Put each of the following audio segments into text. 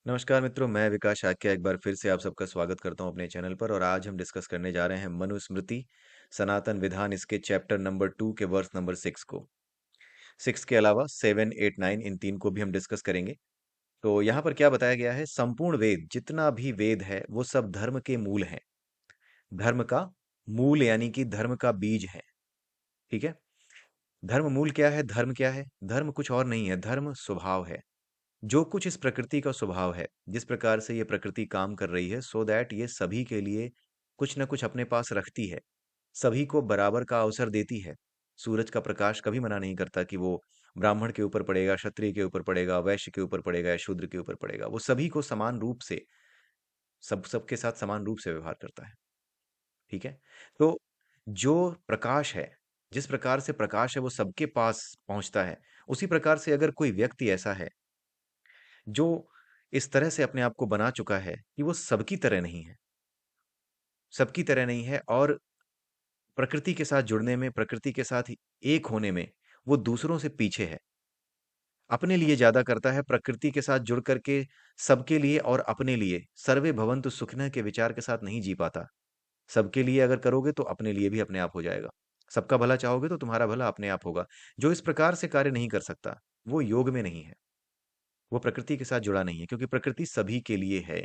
नमस्कार मित्रों, मैं विकास शाक्य एक बार फिर से आप सबका स्वागत करता हूं अपने चैनल पर। और आज हम डिस्कस करने जा रहे हैं मनुस्मृति सनातन विधान, इसके चैप्टर नंबर 2 के वर्स नंबर 6 को। 6 के अलावा 7, 8, 9 इन तीन को भी हम डिस्कस करेंगे। तो यहाँ पर क्या बताया गया है, संपूर्ण वेद, जितना भी वेद है वो सब धर्म के मूल हैं। धर्म का मूल यानी कि धर्म का बीज है। ठीक है। धर्म मूल क्या है, धर्म क्या है? धर्म कुछ और नहीं है, धर्म स्वभाव है। जो कुछ इस प्रकृति का स्वभाव है, जिस प्रकार से ये प्रकृति काम कर रही है, सो दैट ये सभी के लिए कुछ न कुछ अपने पास रखती है, सभी को बराबर का अवसर देती है। सूरज का प्रकाश कभी मना नहीं करता कि वो ब्राह्मण के ऊपर पड़ेगा, क्षत्रिय के ऊपर पड़ेगा, वैश्य के ऊपर पड़ेगा या शूद्र के ऊपर पड़ेगा। वो सभी को समान रूप से, सबके साथ समान रूप से व्यवहार करता है। ठीक है। तो जो प्रकाश है, जिस प्रकार से प्रकाश है वो सबके पास पहुंचता है, उसी प्रकार से अगर कोई व्यक्ति ऐसा है जो इस तरह से अपने आप को बना चुका है कि वो सबकी तरह नहीं है, सबकी तरह नहीं है, और प्रकृति के साथ जुड़ने में, प्रकृति के साथ एक होने में वो दूसरों से पीछे है, अपने लिए ज्यादा करता है, प्रकृति के साथ जुड़ करके सबके लिए और अपने लिए सर्वे भवन्तु सुखिनः के विचार के साथ नहीं जी पाता। सबके लिए अगर करोगे तो अपने लिए भी अपने आप हो जाएगा। सबका भला चाहोगे तो तुम्हारा भला अपने आप होगा। जो इस प्रकार से कार्य नहीं कर सकता, वो योग में नहीं है, वो प्रकृति के साथ जुड़ा नहीं है, क्योंकि प्रकृति सभी के लिए है।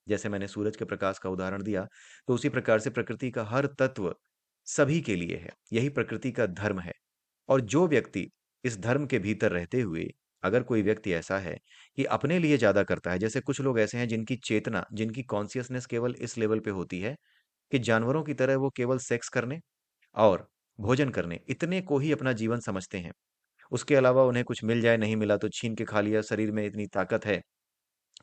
जैसे मैंने सूरज के प्रकाश का उदाहरण दिया, तो उसी प्रकार से प्रकृति का हर तत्व सभी के लिए है। यही प्रकृति का धर्म है। और जो व्यक्ति इस धर्म के भीतर रहते हुए, अगर कोई व्यक्ति ऐसा है कि अपने लिए ज्यादा करता है, जैसे कुछ लोग ऐसे हैं जिनकी चेतना, जिनकी कॉन्सियसनेस केवल इस लेवल पे होती है कि जानवरों की तरह वो केवल सेक्स करने और भोजन करने, इतने को ही अपना जीवन समझते हैं। उसके अलावा उन्हें कुछ मिल जाए, नहीं मिला तो छीन के खा लिया। शरीर में इतनी ताकत है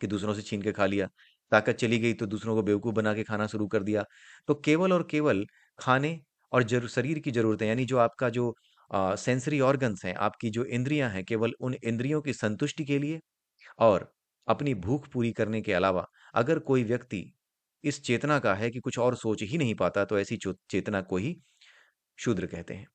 कि दूसरों से छीन के खा लिया। ताकत चली गई तो दूसरों को बेवकूफ़ बना के खाना शुरू कर दिया। तो केवल और केवल खाने और शरीर की ज़रूरतें, यानी जो आपका जो सेंसरी ऑर्गन्स हैं, आपकी जो इंद्रियाँ हैं, केवल उन इंद्रियों की संतुष्टि के लिए और अपनी भूख पूरी करने के अलावा, अगर कोई व्यक्ति इस चेतना का है कि कुछ और सोच ही नहीं पाता, तो ऐसी चेतना को ही शूद्र कहते हैं।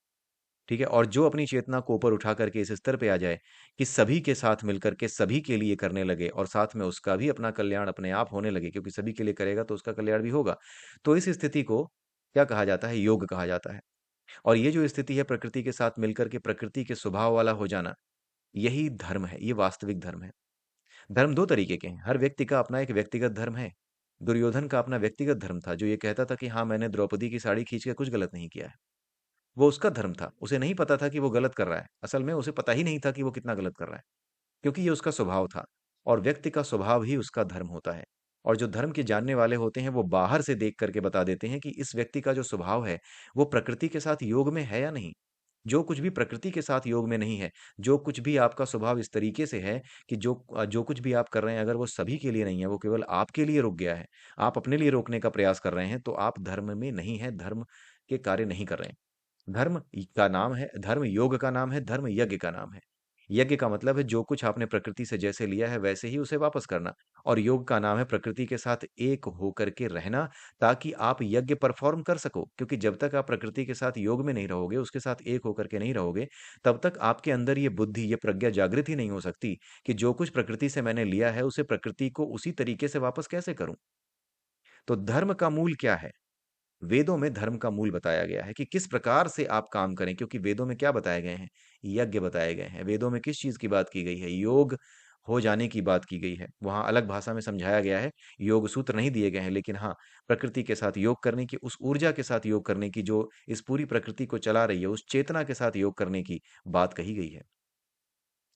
ठीक है। और जो अपनी चेतना को ऊपर उठा करके इस स्तर पे आ जाए कि सभी के साथ मिलकर के सभी के लिए करने लगे, और साथ में उसका भी अपना कल्याण अपने आप होने लगे, क्योंकि सभी के लिए करेगा तो उसका कल्याण भी होगा। तो इस स्थिति को क्या कहा जाता है? योग कहा जाता है। और ये जो स्थिति है प्रकृति के साथ मिलकर के प्रकृति के स्वभाव वाला हो जाना, यही धर्म है, ये वास्तविक धर्म है। धर्म दो तरीके के हैं, हर व्यक्ति का अपना एक व्यक्तिगत धर्म है। दुर्योधन का अपना व्यक्तिगत धर्म था, जो ये कहता था कि हाँ, मैंने द्रौपदी की साड़ी खींच के कुछ गलत नहीं किया है। वो उसका धर्म था। उसे नहीं पता था कि वो गलत कर रहा है। असल में उसे पता ही नहीं था कि वो कितना गलत कर रहा है, क्योंकि ये उसका स्वभाव था। और व्यक्ति का स्वभाव ही उसका धर्म होता है। और जो धर्म के जानने वाले होते हैं, वो बाहर से देख करके बता देते हैं कि इस व्यक्ति का जो स्वभाव है, वो प्रकृति के साथ योग में है या नहीं। जो कुछ भी प्रकृति के साथ योग में नहीं है, जो कुछ भी आपका स्वभाव इस तरीके से है कि जो कुछ भी आप कर रहे हैं, अगर वो सभी के लिए नहीं है, वो केवल आपके लिए रुक गया है, आप अपने लिए रोकने का प्रयास कर रहे हैं, तो आप धर्म में नहीं है, धर्म के कार्य नहीं कर रहे हैं। धर्म का नाम है, धर्म योग का नाम है, धर्म यज्ञ का नाम है। यज्ञ का मतलब है जो कुछ आपने प्रकृति से जैसे लिया है वैसे ही उसे वापस करना। और योग का नाम है प्रकृति के साथ एक होकर के रहना, ताकि आप यज्ञ परफॉर्म कर सको। क्योंकि जब तक आप प्रकृति के साथ योग में नहीं रहोगे, उसके साथ एक होकर के नहीं रहोगे, तब तक आपके अंदर ये बुद्धि, ये प्रज्ञा जागृत ही नहीं हो सकती कि जो कुछ प्रकृति से मैंने लिया है उसे प्रकृति को उसी तरीके से वापस कैसे करूं। तो धर्म का मूल क्या है? वेदों में धर्म का मूल बताया गया है कि किस प्रकार से आप काम करें, क्योंकि वेदों में क्या बताए गए हैं? यज्ञ बताए गए हैं। वेदों में किस चीज की बात की गई है? योग हो जाने की बात की गई है। वहां अलग भाषा में समझाया गया है, योग सूत्र नहीं दिए गए हैं, लेकिन हाँ, प्रकृति के साथ योग करने की, उस ऊर्जा के साथ योग करने की जो इस पूरी प्रकृति को चला रही है, उस चेतना के साथ योग करने की बात कही गई है।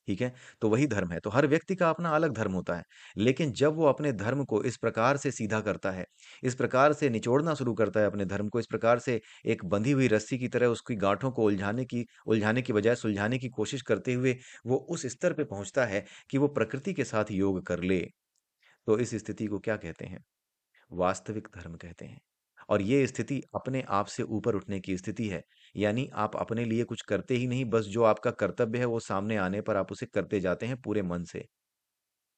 ठीक है। तो वही धर्म है। तो हर व्यक्ति का अपना अलग धर्म होता है। लेकिन जब वो अपने धर्म को इस प्रकार से सीधा करता है, इस प्रकार से निचोड़ना शुरू करता है अपने धर्म को, इस प्रकार से एक बंधी हुई रस्सी की तरह उसकी गांठों को उलझाने की बजाय सुलझाने की कोशिश करते हुए वो उस स्तर पे पहुंचता है कि वो प्रकृति के साथ योग कर ले, तो इस स्थिति को क्या कहते हैं? वास्तविक धर्म कहते हैं। और ये स्थिति अपने आप से ऊपर उठने की स्थिति है। यानी आप अपने लिए कुछ करते ही नहीं, बस जो आपका कर्तव्य है वो सामने आने पर आप उसे करते जाते हैं पूरे मन से।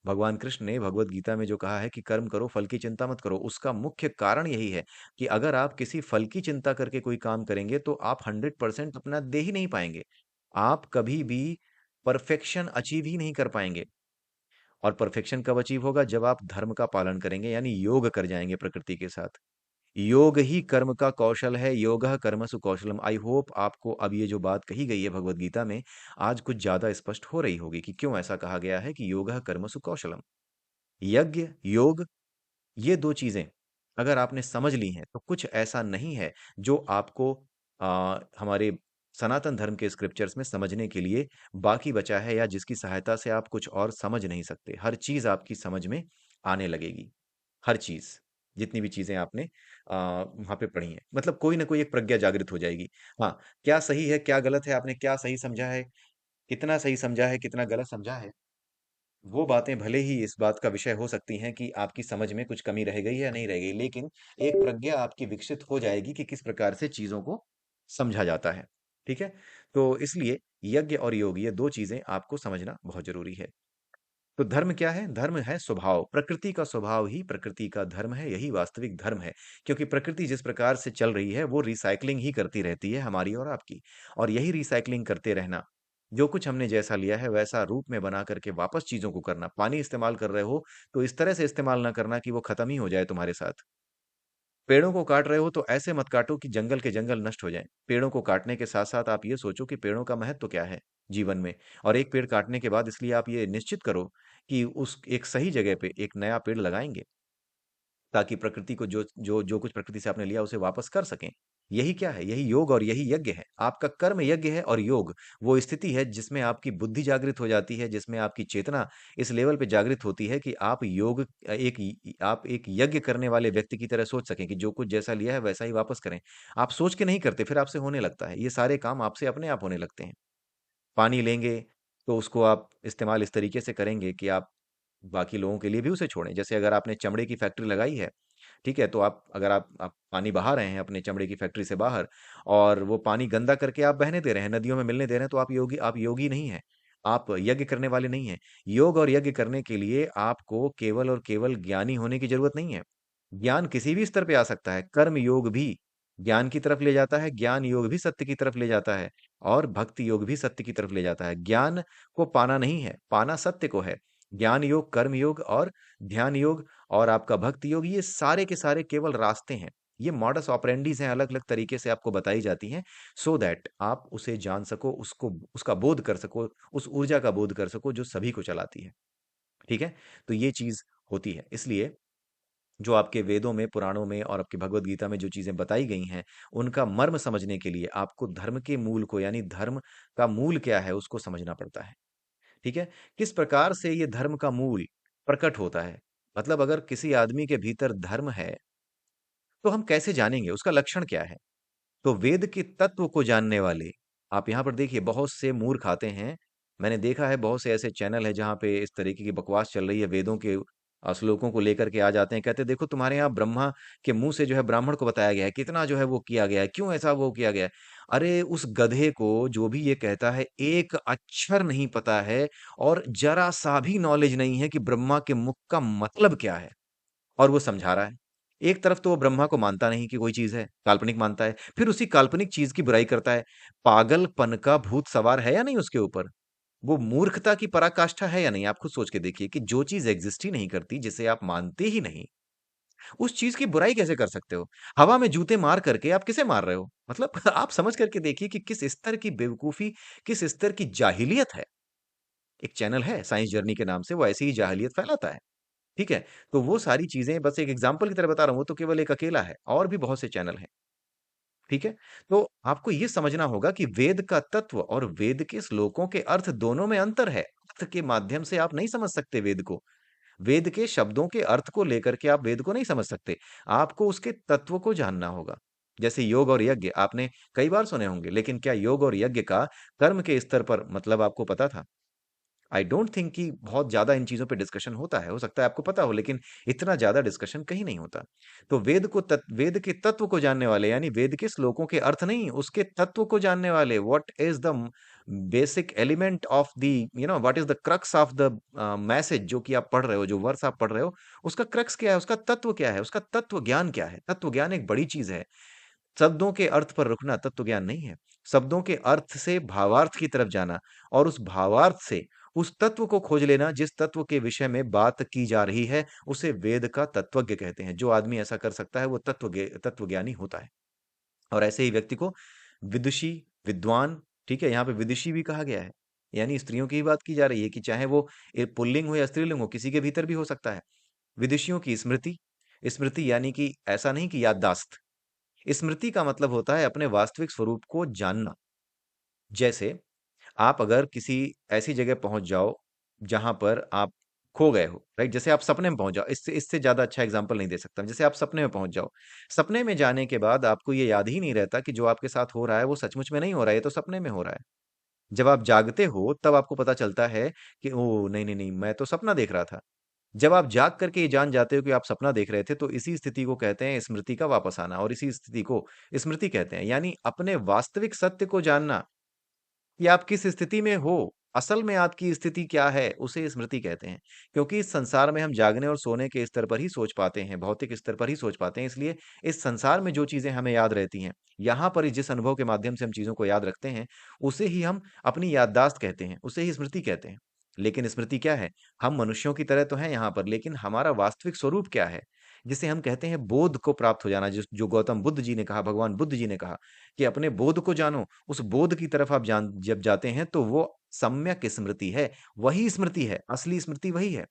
भगवान कृष्ण ने भगवत गीता में जो कहा है कि कर्म करो, फल की चिंता मत करो, उसका मुख्य कारण यही है कि अगर आप किसी फल की चिंता करके कोई काम करेंगे तो आप 100% अपना दे ही नहीं पाएंगे। आप कभी भी परफेक्शन अचीव ही नहीं कर पाएंगे। और परफेक्शन कब अचीव होगा? जब आप धर्म का पालन करेंगे, यानी योग कर जाएंगे प्रकृति के साथ। योग ही कर्म का कौशल है, योगः कर्मसु कौशलम। आई होप आपको अब ये जो बात कही गई है भगवत गीता में, आज कुछ ज्यादा स्पष्ट हो रही होगी कि क्यों ऐसा कहा गया है कि योगः कर्मसु कौशलम। यज्ञ, योग, ये दो चीजें अगर आपने समझ ली हैं तो कुछ ऐसा नहीं है जो आपको हमारे सनातन धर्म के स्क्रिप्चर्स में समझने के लिए बाकी बचा है, या जिसकी सहायता से आप कुछ और समझ नहीं सकते। हर चीज आपकी समझ में आने लगेगी, हर चीज, जितनी भी चीजें आपने वहां पे पढ़ी हैं, मतलब कोई ना कोई एक प्रज्ञा जागृत हो जाएगी। हाँ, क्या सही है क्या गलत है, आपने क्या सही समझा है, कितना सही समझा है, कितना गलत समझा है, वो बातें भले ही इस बात का विषय हो सकती हैं कि आपकी समझ में कुछ कमी रह गई है या नहीं रह गई, लेकिन एक प्रज्ञा आपकी विकसित हो जाएगी कि किस प्रकार से चीजों को समझा जाता है। ठीक है? तो इसलिए यज्ञ और योग, ये दो चीजें आपको समझना बहुत जरूरी है। तो धर्म क्या है? धर्म है स्वभाव। प्रकृति का स्वभाव ही प्रकृति का धर्म है, यही वास्तविक धर्म है। क्योंकि प्रकृति जिस प्रकार से चल रही है वो रिसाइकलिंग ही करती रहती है, हमारी और आपकी। और यही रिसाइकलिंग करते रहना, जो कुछ हमने जैसा लिया है वैसा रूप में बना करके वापस चीजों को करना। पानी इस्तेमाल कर रहे हो तो इस तरह से इस्तेमाल ना करना कि वो खत्म ही हो जाए तुम्हारे साथ। पेड़ों को काट रहे हो तो ऐसे मत काटो कि जंगल के जंगल नष्ट हो जाएं। पेड़ों को काटने के साथ साथ आप ये सोचो कि पेड़ों का महत्व क्या है जीवन में। और एक पेड़ काटने के बाद इसलिए आप ये निश्चित करो कि उस एक सही जगह पे एक नया पेड़ लगाएंगे, ताकि प्रकृति को जो जो जो कुछ प्रकृति से आपने लिया उसे वापस कर सकें। यही क्या है? यही योग और यही यज्ञ है। आपका कर्म यज्ञ है, और योग वो स्थिति है जिसमें आपकी बुद्धि जागृत हो जाती है, जिसमें आपकी चेतना इस लेवल पे जागृत होती है कि आप योग आप एक यज्ञ करने वाले व्यक्ति की तरह सोच सकें कि जो कुछ जैसा लिया है वैसा ही वापस करें। आप सोच के नहीं करते, फिर आपसे होने लगता है। ये सारे काम आपसे अपने आप होने लगते हैं। पानी लेंगे तो उसको आप इस्तेमाल इस तरीके से करेंगे कि आप बाकी लोगों के लिए भी उसे छोड़ें। जैसे अगर आपने चमड़े की फैक्ट्री लगाई है, ठीक है? तो आप अगर आप पानी बहा रहे हैं अपने चमड़े की फैक्ट्री से बाहर, और वो पानी गंदा करके आप बहने दे रहे हैं, नदियों में मिलने दे रहे हैं, तो आप योगी नहीं हैं। आप यज्ञ करने वाले नहीं हैं। योग और यज्ञ करने के लिए आपको केवल और केवल ज्ञानी होने की ज़रूरत नहीं है। ज्ञान किसी भी स्तर पे आ सकता है। कर्म योग भी ज्ञान की तरफ ले जाता है, ज्ञान योग भी सत्य की तरफ ले जाता है, और भक्ति योग भी सत्य की तरफ ले जाता है। ज्ञान को पाना नहीं है, पाना सत्य को है। ज्ञान योग, कर्म योग और ध्यान योग और आपका भक्ति योग, ये सारे के सारे केवल रास्ते हैं। ये मॉडस ऑपरेंडीज हैं, अलग-अलग तरीके से आपको बताई जाती हैं, सो दैट आप उसे जान सको, उसको उसका बोध कर सको, उस ऊर्जा का बोध कर सको जो सभी को चलाती है। ठीक है? तो ये चीज़ होती है। इसलिए जो आपके वेदों में, पुराणों में और आपकी भगवत गीता में जो चीज़ें बताई गई हैं, उनका मर्म समझने के लिए आपको धर्म के मूल को, यानी धर्म का मूल क्या है, उसको समझना पड़ता है। ठीक है? किस प्रकार से ये धर्म का मूल प्रकट होता है? मतलब अगर किसी आदमी के भीतर धर्म है, तो हम कैसे जानेंगे? उसका लक्षण क्या है? तो वेद के तत्व को जानने वाले, आप यहाँ पर देखिए बहुत से मूर्ख आते हैं। मैंने देखा है बहुत से ऐसे चैनल हैं जहाँ पे इस तरीके की बकवास चल रही है, वेदों के श्लोकों को लेकर के आ जाते हैं, कहते हैं देखो तुम्हारे यहाँ ब्रह्मा के मुंह से जो है ब्राह्मण को बताया गया है, कितना जो है वो किया गया है, क्यों ऐसा वो किया गया है। अरे उस गधे को जो भी ये कहता है, एक अक्षर नहीं पता है, और जरा सा भी नॉलेज नहीं है कि ब्रह्मा के मुख का मतलब क्या है, और वो समझा रहा है। एक तरफ तो वो ब्रह्मा को मानता नहीं कि कोई चीज़ है, काल्पनिक मानता है, फिर उसी काल्पनिक चीज़ की बुराई करता है। पागलपन का भूत सवार है या नहीं उसके ऊपर? वो मूर्खता की पराकाष्ठा है या नहीं? आप खुद सोच के देखिए कि जो चीज़ एग्ज़िस्ट ही नहीं करती, जिसे आप मानते ही नहीं, उस चीज़ की बुराई कैसे कर सकते हो? हवा में जूते मार करके आप किसे मार रहे हो? मतलब आप समझ करके देखिए कि किस स्तर की बेवकूफ़ी, किस स्तर की जाहिलियत है। एक चैनल है साइंस जर्नी के नाम से, वो ऐसी ही जाहिलियत फैलाता है। ठीक है? तो वो सारी चीज़ें बस एक एग्ज़ाम्पल की तरह बता रहा हूँ, वो तो केवल एक अकेला है, और भी बहुत से चैनल हैं। ठीक है? तो आपको ये समझना होगा कि वेद का तत्व और वेद के श्लोकों के अर्थ दोनों में अंतर है। अर्थ के माध्यम से आप नहीं समझ सकते वेद को। वेद के शब्दों के अर्थ को लेकर के आप वेद को नहीं समझ सकते। आपको उसके तत्व को जानना होगा। जैसे योग और यज्ञ आपने कई बार सुने होंगे, लेकिन क्या योग और यज्ञ का कर्म के स्तर पर मतलब आपको पता था? आई डोंट थिंक कि बहुत ज़्यादा इन चीज़ों पे डिस्कशन होता है। हो सकता है आपको पता हो, लेकिन इतना ज़्यादा डिस्कशन कहीं नहीं होता। तो वेद के तत्व को जानने वाले, यानी वेद के श्लोकों के अर्थ नहीं, उसके तत्व को जानने वाले, what is the basic element of the, what is the crux of the message जो कि आप पढ़ रहे हो, जो वर्स आप पढ़ रहे हो, उसका क्रक्स क्या है? उसका तत्व क्या है? उसका तत्व ज्ञान क्या है? तत्व ज्ञान एक बड़ी चीज़ है। शब्दों के अर्थ पर रुकना तत्व ज्ञान नहीं है। शब्दों के अर्थ से भावार्थ की तरफ जाना, और उस भावार्थ से उस तत्व को खोज लेना जिस तत्व के विषय में बात की जा रही है, उसे वेद का तत्वज्ञ कहते हैं। जो आदमी ऐसा कर सकता है वो तत्वज्ञानी होता है। और ऐसे ही व्यक्ति को विदुषी, विद्वान, ठीक है, यहाँ पे विदुषी भी कहा गया है। यानी स्त्रियों की ही बात की जा रही है कि चाहे वो पुल्लिंग हो या स्त्रीलिंग हो, किसी के भीतर भी हो सकता है। विदुषियों की स्मृति, स्मृति यानी कि ऐसा नहीं कि याददाश्त। स्मृति का मतलब होता है अपने वास्तविक स्वरूप को जानना। जैसे आप अगर किसी ऐसी जगह पहुंच जाओ जहां पर आप खो गए हो, राइट? जैसे आप सपने में पहुंच जाओ, इससे इससे ज्यादा अच्छा एग्जांपल नहीं दे सकता। जैसे आप सपने में पहुंच जाओ, सपने में जाने के बाद आपको ये याद ही नहीं रहता कि जो आपके साथ हो रहा है वो सचमुच में नहीं हो रहा है, ये तो सपने में हो रहा है। जब आप जागते हो तब आपको पता चलता है कि ओ नहीं नहीं नहीं, मैं तो सपना देख रहा था। जब आप जाग करके ये जान जाते हो कि आप सपना देख रहे थे, तो इसी स्थिति को कहते हैं स्मृति का वापस आना, और इसी स्थिति को स्मृति कहते हैं। यानी अपने वास्तविक सत्य को जानना कि आप किस स्थिति में हो, असल में आपकी स्थिति क्या है, उसे स्मृति कहते हैं। क्योंकि इस संसार में हम जागने और सोने के स्तर पर ही सोच पाते हैं, भौतिक स्तर पर ही सोच पाते हैं। इसलिए इस संसार में जो चीजें हमें याद रहती हैं, यहाँ पर जिस अनुभव के माध्यम से हम चीजों को याद रखते हैं, उसे ही हम अपनी याददाश्त कहते हैं, उसे ही स्मृति कहते हैं। लेकिन स्मृति क्या है? हम मनुष्यों की तरह तो हैं यहाँ पर, लेकिन हमारा वास्तविक स्वरूप क्या है, जिसे हम कहते हैं बोध को प्राप्त हो जाना, जिस जो गौतम बुद्ध जी ने कहा, भगवान बुद्ध जी ने कहा कि अपने बोध को जानो। उस बोध की तरफ आप जान जब जाते हैं तो वो सम्यक स्मृति है, वही स्मृति है, असली स्मृति वही है।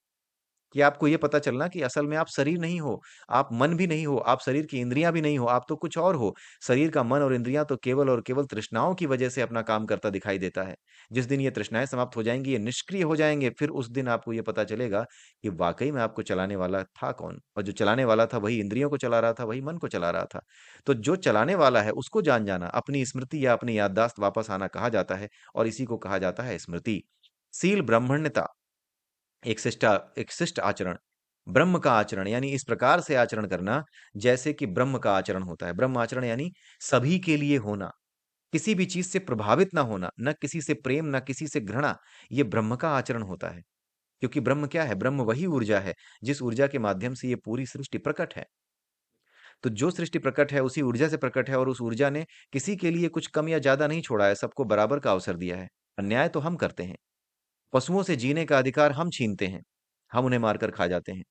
कि आपको ये पता चलना कि असल में आप शरीर नहीं हो, आप मन भी नहीं हो, आप शरीर की इंद्रियां भी नहीं हो, आप तो कुछ और हो। शरीर का मन और इंद्रियां तो केवल और केवल तृष्णाओं की वजह से अपना काम करता दिखाई देता है। जिस दिन ये तृष्णाएं समाप्त हो जाएंगी, ये निष्क्रिय हो जाएंगे, फिर उस दिन आपको ये पता चलेगा कि वाकई में आपको चलाने वाला था कौन, और जो चलाने वाला था वही इंद्रियों को चला रहा था, वही मन को चला रहा था। तो जो चलाने वाला है उसको जान जाना, अपनी स्मृति या अपनी याददाश्त वापस आना कहा जाता है, और इसी को कहा जाता है स्मृति। सील ब्राह्मण्यता, एक शिष्ट आचरण, ब्रह्म का आचरण, यानी इस प्रकार से आचरण करना जैसे कि ब्रह्म का आचरण होता है। ब्रह्म आचरण यानी सभी के लिए होना, किसी भी चीज से प्रभावित ना होना, न किसी से प्रेम न किसी से घृणा। ये ब्रह्म का आचरण होता है। क्योंकि ब्रह्म क्या है? ब्रह्म वही ऊर्जा है जिस ऊर्जा के माध्यम से ये पूरी सृष्टि प्रकट है। तो जो सृष्टि प्रकट है उसी ऊर्जा से प्रकट है, और उस ऊर्जा ने किसी के लिए कुछ कम या ज्यादा नहीं छोड़ा है, सबको बराबर का अवसर दिया है। अन्याय तो हम करते हैं, पशुओं से जीने का अधिकार हम छीनते हैं, हम उन्हें मारकर खा जाते हैं।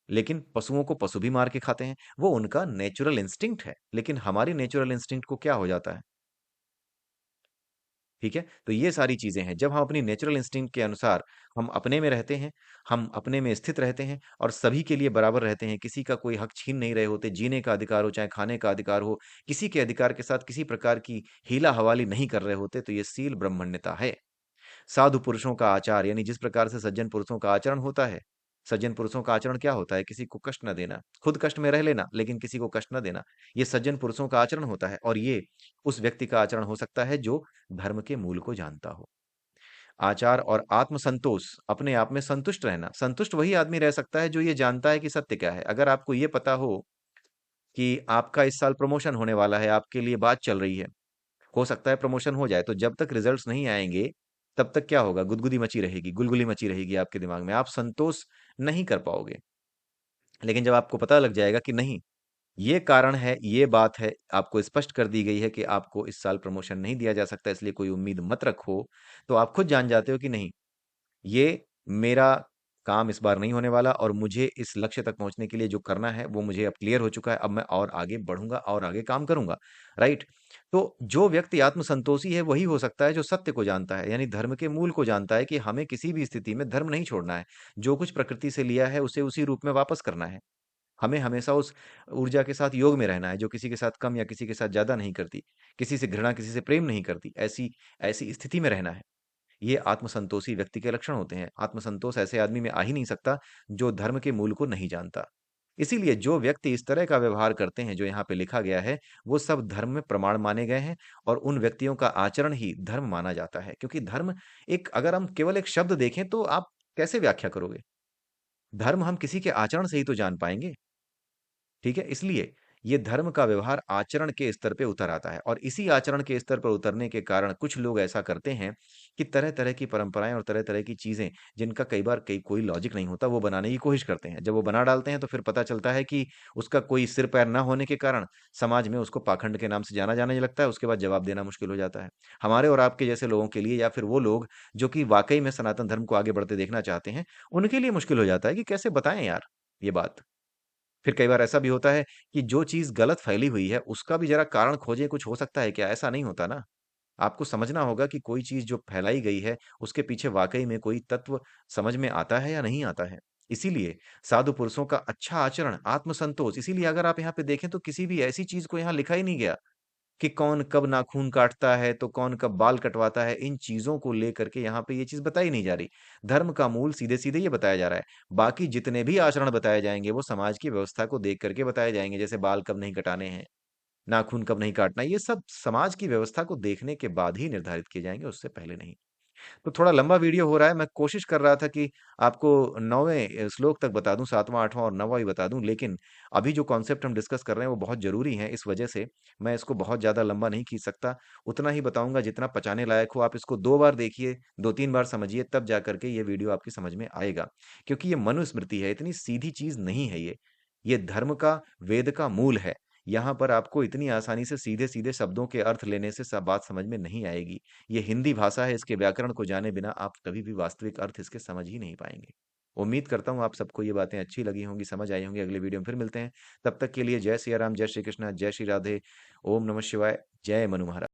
लेकिन पशुओं को पशु भी मार के खाते हैं, वो उनका नेचुरल इंस्टिंक्ट है। लेकिन हमारी नेचुरल इंस्टिंक्ट को क्या हो जाता है? ठीक है, तो ये सारी चीजें हैं। जब हम अपनी नेचुरल इंस्टिंक्ट के अनुसार हम अपने में रहते हैं, हम अपने में स्थित रहते हैं और सभी के लिए बराबर रहते हैं, किसी का कोई हक छीन नहीं रहे होते, जीने का अधिकार हो चाहे खाने का अधिकार हो, किसी के अधिकार के साथ किसी प्रकार की हीला हवाली नहीं कर रहे होते, तो ये सील ब्रह्मण्यता है। साधु पुरुषों का आचार, यानी जिस प्रकार से सज्जन पुरुषों का आचरण होता है। सज्जन पुरुषों का आचरण क्या होता है? किसी को कष्ट न देना, खुद कष्ट में रह लेना लेकिन किसी को कष्ट न देना। ये सज्जन पुरुषों का आचरण होता है, और ये उस व्यक्ति का आचरण हो सकता है जो धर्म के मूल को जानता हो। आचार और आत्मसंतोष, अपने आप में संतुष्ट रहना। संतुष्ट वही आदमी रह सकता है जो ये जानता है कि सत्य क्या है। अगर आपको ये पता हो कि आपका इस साल प्रमोशन होने वाला है, आपके लिए बात चल रही है, हो सकता है प्रमोशन हो जाए, तो जब तक रिजल्ट्स नहीं आएंगे तब तक क्या होगा? गुदगुदी मची रहेगी, गुलगुली मची रहेगी आपके दिमाग में, आप संतोष नहीं कर पाओगे। लेकिन जब आपको पता लग जाएगा कि नहीं, ये कारण है, ये बात है, आपको स्पष्ट कर दी गई है कि आपको इस साल प्रमोशन नहीं दिया जा सकता, इसलिए कोई उम्मीद मत रखो, तो आप खुद जान जाते हो कि नहीं, ये मेरा काम इस बार नहीं होने वाला, और मुझे इस लक्ष्य तक पहुंचने के लिए जो करना है वो मुझे अब क्लियर हो चुका है। अब मैं और आगे बढ़ूंगा और आगे काम करूंगा, राइट? तो जो व्यक्ति आत्मसंतोषी है वही हो सकता है जो सत्य को जानता है, यानी धर्म के मूल को जानता है कि हमें किसी भी स्थिति में धर्म नहीं छोड़ना है। जो कुछ प्रकृति से लिया है उसे उसी रूप में वापस करना है। हमें हमेशा उस ऊर्जा के साथ योग में रहना है जो किसी के साथ कम या किसी के साथ ज्यादा नहीं करती, किसी से घृणा किसी से प्रेम नहीं करती, ऐसी ऐसी स्थिति में रहना है। ये आत्मसंतोषी व्यक्ति के लक्षण होते हैं। आत्मसंतोष ऐसे आदमी में आ ही नहीं सकता जो धर्म के मूल को नहीं जानता। इसीलिए जो व्यक्ति इस तरह का व्यवहार करते हैं जो यहाँ पे लिखा गया है, वो सब धर्म में प्रमाण माने गए हैं, और उन व्यक्तियों का आचरण ही धर्म माना जाता है। क्योंकि धर्म एक, अगर हम केवल एक शब्द देखें तो आप कैसे व्याख्या करोगे? धर्म हम किसी के आचरण से ही तो जान पाएंगे। ठीक है, इसलिए ये धर्म का व्यवहार आचरण के स्तर पे उतर आता है और इसी आचरण के स्तर पर उतरने के कारण कुछ लोग ऐसा करते हैं कि तरह-तरह की परंपराएँ और तरह-तरह की चीज़ें जिनका कई बार कई कोई लॉजिक नहीं होता, वो बनाने की कोशिश करते हैं। जब वो बना डालते हैं तो फिर पता चलता है कि उसका कोई सिर-पैर ना होने के कारण समाज में उसको पाखंड के नाम से जाना जाने लगता है, उसके बाद जवाब देना मुश्किल हो जाता है। हमारे और आपके जैसे लोगों के लिए या फिर वो लोग जो कि वाक़ई में सनातन धर्म को आगे बढ़ते देखना चाहते हैं, उनके लिए मुश्किल हो जाता है कि कैसे बताएँ यार ये बात। फिर कई बार ऐसा भी होता है कि जो चीज़ गलत फैली हुई है, उसका भी ज़रा कारण खोजें, कुछ हो सकता है क्या? ऐसा नहीं होता ना। आपको समझना होगा कि कोई चीज़ जो फैलाई गई है, उसके पीछे वाक़ई में कोई तत्व समझ में आता है या नहीं आता है। इसीलिए साधु पुरुषों का अच्छा आचरण, आत्मसंतोष इसीलिए अगर आप यहाँ पे देखें तो किसी भी ऐसी चीज़ को यहाँ लिखा ही नहीं गया कि कौन कब नाखून काटता है, तो कौन कब बाल कटवाता है, इन चीज़ों को लेकर के यहाँ पे ये चीज़ बताई नहीं जा रही। धर्म का मूल सीधे-सीधे ये बताया जा रहा है। बाकी जितने भी आचरण बताए जाएँगे, वो समाज की व्यवस्था को देख कर के बताए जाएँगे, जैसे बाल कब नहीं कटाने हैं, नाखून कब नहीं काटना है, ये सब समाज की व्यवस्था को देखने के बाद ही निर्धारित किए जाएँगे, उससे पहले नहीं। तो थोड़ा लंबा वीडियो हो रहा है, मैं कोशिश कर रहा था कि आपको 9वें श्लोक तक बता दूँ, 7वाँ, 8वाँ और 9वाँ भी बता दूँ, लेकिन अभी जो कॉन्सेप्ट हम डिस्कस कर रहे हैं, वो बहुत ज़रूरी हैं, इस वजह से मैं इसको बहुत ज़्यादा लंबा नहीं खींच सकता। उतना ही बताऊँगा जितना पचाने लायक हो। आप इसको 2 बार देखिए, 2-3 बार समझिए, तब जा कर के ये वीडियो आपकी समझ में आएगा। क्योंकि ये मनुस्मृति है, इतनी सीधी चीज़ नहीं है ये। ये धर्म का, वेद का मूल है। यहाँ पर आपको इतनी आसानी से सीधे-सीधे शब्दों के अर्थ लेने से बात समझ में नहीं आएगी। ये हिंदी भाषा है, इसके व्याकरण को जाने बिना आप कभी भी वास्तविक अर्थ इसके समझ ही नहीं पाएँगे। उम्मीद करता हूँ आप सबको ये बातें अच्छी लगी होंगी, समझ आई होंगी। अगले वीडियो में फिर मिलते हैं। तब तक के लिए जय सिया राम, जय श्री कृष्ण, जय श्री राधे, ओम नमः शिवाय, जय मनु महाराज।